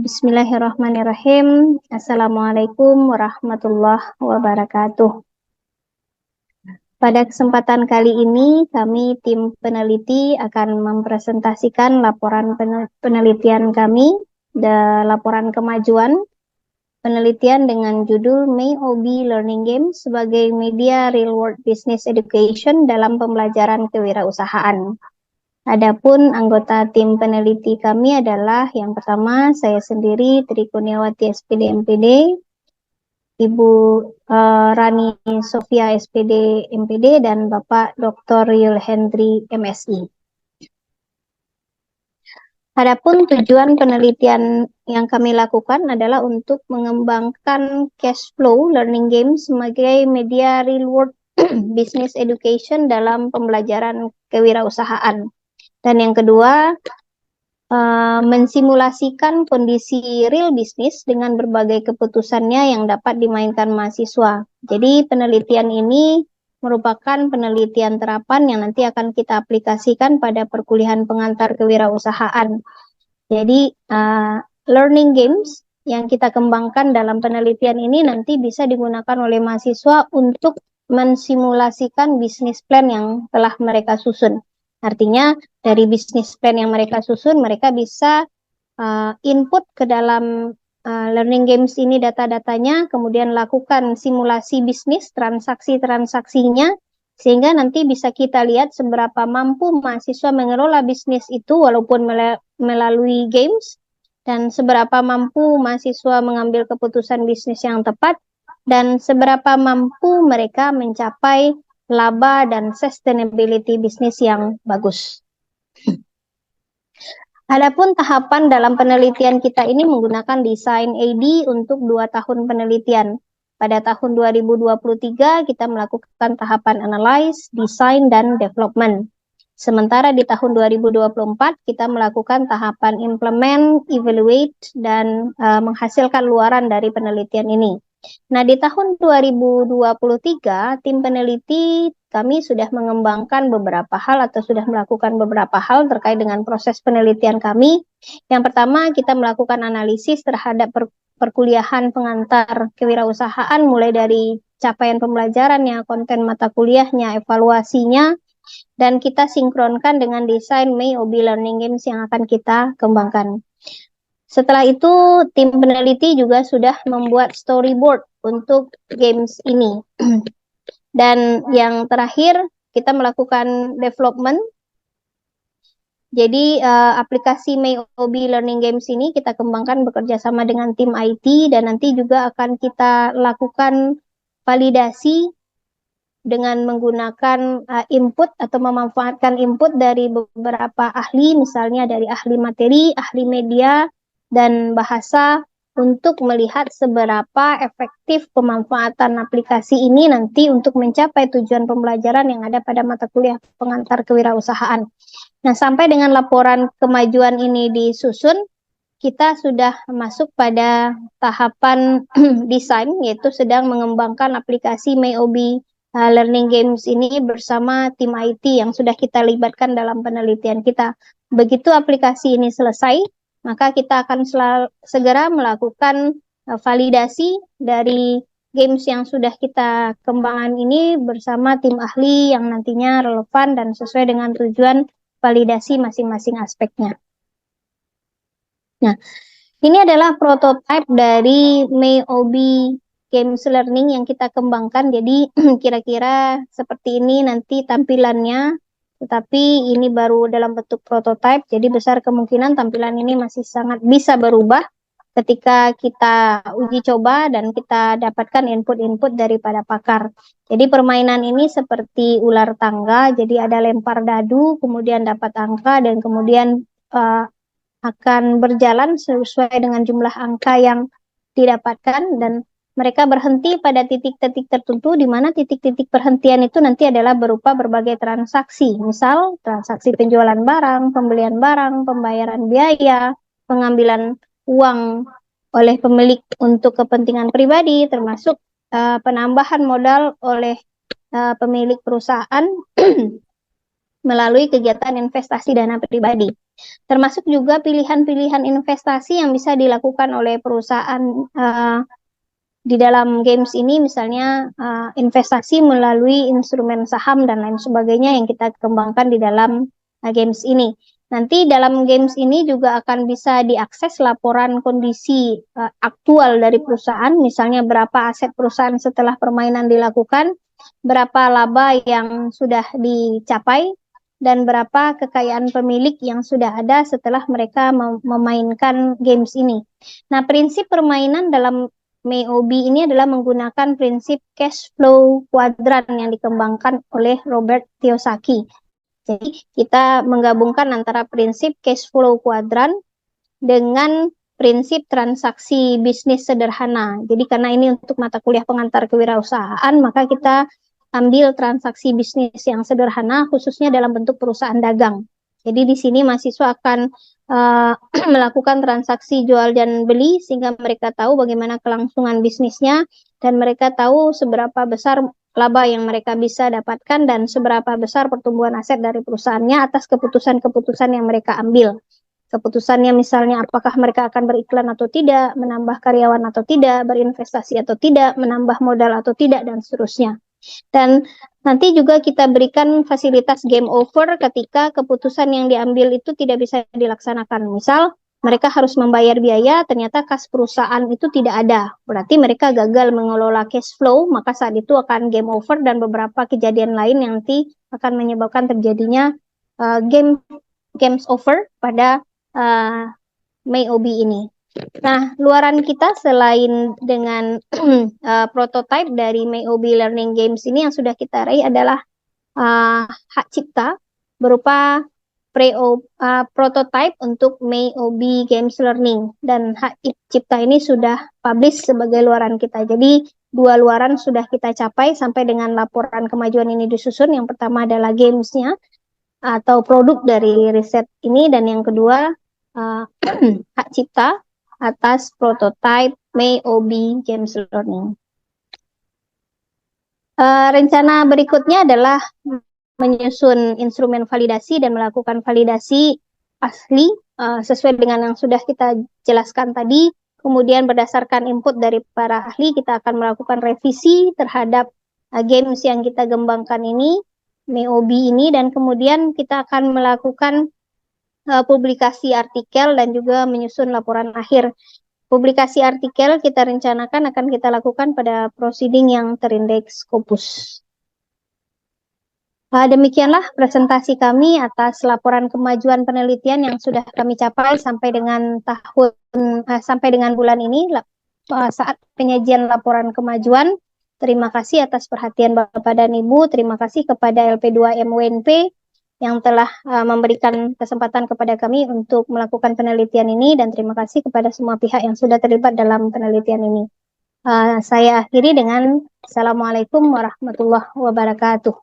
Bismillahirrahmanirrahim. Assalamualaikum warahmatullahi wabarakatuh. Pada kesempatan kali ini, kami tim peneliti akan mempresentasikan laporan penelitian kami, laporan kemajuan penelitian dengan judul May OB Learning Games sebagai media real world business education dalam pembelajaran kewirausahaan. Adapun anggota tim peneliti kami adalah yang pertama saya sendiri Tri Kurniawati SPD MPD, Ibu Rani Sofia SPD MPD dan Bapak Dr. Yul Hendri MSI. Adapun tujuan penelitian yang kami lakukan adalah untuk mengembangkan cash flow learning game sebagai media real world business education dalam pembelajaran kewirausahaan. Dan yang kedua, mensimulasikan kondisi real bisnis dengan berbagai keputusannya yang dapat dimainkan mahasiswa. Jadi penelitian ini merupakan penelitian terapan yang nanti akan kita aplikasikan pada perkuliahan pengantar kewirausahaan. Jadi learning games yang kita kembangkan dalam penelitian ini nanti bisa digunakan oleh mahasiswa untuk mensimulasikan bisnis plan yang telah mereka susun. Artinya dari bisnis plan yang mereka susun, mereka bisa input ke dalam learning games ini data-datanya, kemudian lakukan simulasi bisnis, transaksi-transaksinya, sehingga nanti bisa kita lihat seberapa mampu mahasiswa mengelola bisnis itu walaupun melalui games, dan seberapa mampu mahasiswa mengambil keputusan bisnis yang tepat, dan seberapa mampu mereka mencapai laba dan sustainability bisnis yang bagus. Adapun tahapan dalam penelitian kita ini menggunakan desain AD untuk 2 tahun penelitian. Pada tahun 2023 kita melakukan tahapan analyze, design, dan development. Sementara di tahun 2024 kita melakukan tahapan implement, evaluate, dan menghasilkan luaran dari penelitian ini. Nah, di tahun 2023, tim peneliti kami sudah mengembangkan beberapa hal atau sudah melakukan beberapa hal terkait dengan proses penelitian kami. Yang pertama, kita melakukan analisis terhadap perkuliahan pengantar kewirausahaan mulai dari capaian pembelajarannya, konten mata kuliahnya, evaluasinya, dan kita sinkronkan dengan desain May OB Learning Games yang akan kita kembangkan. Setelah itu, tim peneliti juga sudah membuat storyboard untuk games ini. Dan yang terakhir, kita melakukan development. Jadi, aplikasi May OB Learning Games ini kita kembangkan bekerja sama dengan tim IT, dan nanti juga akan kita lakukan validasi dengan menggunakan input atau memanfaatkan input dari beberapa ahli, misalnya dari ahli materi, ahli media, dan bahasa untuk melihat seberapa efektif pemanfaatan aplikasi ini nanti untuk mencapai tujuan pembelajaran yang ada pada mata kuliah pengantar kewirausahaan. Nah, sampai dengan laporan kemajuan ini disusun, kita sudah masuk pada tahapan desain, yaitu sedang mengembangkan aplikasi May OB Learning Games ini bersama tim IT yang sudah kita libatkan dalam penelitian kita. Begitu aplikasi ini selesai, maka kita akan segera melakukan validasi dari games yang sudah kita kembangkan ini bersama tim ahli yang nantinya relevan dan sesuai dengan tujuan validasi masing-masing aspeknya. Nah, ini adalah prototipe dari May OB Games Learning yang kita kembangkan. Jadi kira-kira seperti ini nanti tampilannya. Tetapi ini baru dalam bentuk prototipe, jadi besar kemungkinan tampilan ini masih sangat bisa berubah ketika kita uji coba dan kita dapatkan input-input daripada pakar. Jadi permainan ini seperti ular tangga, jadi ada lempar dadu, kemudian dapat angka, dan kemudian akan berjalan sesuai dengan jumlah angka yang didapatkan, dan mereka berhenti pada titik-titik tertentu, di mana titik-titik perhentian itu nanti adalah berupa berbagai transaksi. Misal, transaksi penjualan barang, pembelian barang, pembayaran biaya, pengambilan uang oleh pemilik untuk kepentingan pribadi, termasuk penambahan modal oleh pemilik perusahaan melalui kegiatan investasi dana pribadi. Termasuk juga pilihan-pilihan investasi yang bisa dilakukan oleh perusahaan di dalam games ini, misalnya investasi melalui instrumen saham dan lain sebagainya yang kita kembangkan di dalam games ini. Nanti dalam games ini juga akan bisa diakses laporan kondisi aktual dari perusahaan, misalnya berapa aset perusahaan setelah permainan dilakukan, berapa laba yang sudah dicapai, dan berapa kekayaan pemilik yang sudah ada setelah mereka memainkan games ini. Nah, prinsip permainan dalam MAOB ini adalah menggunakan prinsip cash flow kuadran yang dikembangkan oleh Robert Kiyosaki. Jadi kita menggabungkan antara prinsip cash flow kuadran dengan prinsip transaksi bisnis sederhana. Jadi karena ini untuk mata kuliah pengantar kewirausahaan, maka kita ambil transaksi bisnis yang sederhana khususnya dalam bentuk perusahaan dagang. Jadi di sini mahasiswa akan melakukan transaksi jual dan beli sehingga mereka tahu bagaimana kelangsungan bisnisnya dan mereka tahu seberapa besar laba yang mereka bisa dapatkan dan seberapa besar pertumbuhan aset dari perusahaannya atas keputusan-keputusan yang mereka ambil. Keputusannya misalnya apakah mereka akan beriklan atau tidak, menambah karyawan atau tidak, berinvestasi atau tidak, menambah modal atau tidak, dan seterusnya. Dan nanti juga kita berikan fasilitas game over ketika keputusan yang diambil itu tidak bisa dilaksanakan. Misal, mereka harus membayar biaya, ternyata kas perusahaan itu tidak ada. Berarti mereka gagal mengelola cash flow, maka saat itu akan game over dan beberapa kejadian lain yang nanti akan menyebabkan terjadinya games over pada MAOB ini. Nah, luaran kita selain dengan prototype dari MAOB Learning Games ini yang sudah kita raih adalah hak cipta berupa prototype untuk MAOB Games Learning, dan hak cipta ini sudah publish sebagai luaran kita. Jadi dua luaran sudah kita capai sampai dengan laporan kemajuan ini disusun. Yang pertama adalah gamesnya atau produk dari riset ini, dan yang kedua hak cipta atas prototype MAOB Games Learning. Rencana berikutnya adalah menyusun instrumen validasi dan melakukan validasi asli sesuai dengan yang sudah kita jelaskan tadi. Kemudian berdasarkan input dari para ahli, kita akan melakukan revisi terhadap games yang kita kembangkan ini, MAOB ini, dan kemudian kita akan melakukan publikasi artikel dan juga menyusun laporan akhir. Publikasi artikel kita rencanakan akan kita lakukan pada proceeding yang terindeks Scopus. Demikianlah presentasi kami atas laporan kemajuan penelitian yang sudah kami capai sampai dengan sampai dengan bulan ini saat penyajian laporan kemajuan. Terima kasih atas perhatian Bapak dan Ibu. Terima kasih kepada LP2M UNP yang telah memberikan kesempatan kepada kami untuk melakukan penelitian ini, dan terima kasih kepada semua pihak yang sudah terlibat dalam penelitian ini. Saya akhiri dengan Assalamualaikum warahmatullahi wabarakatuh.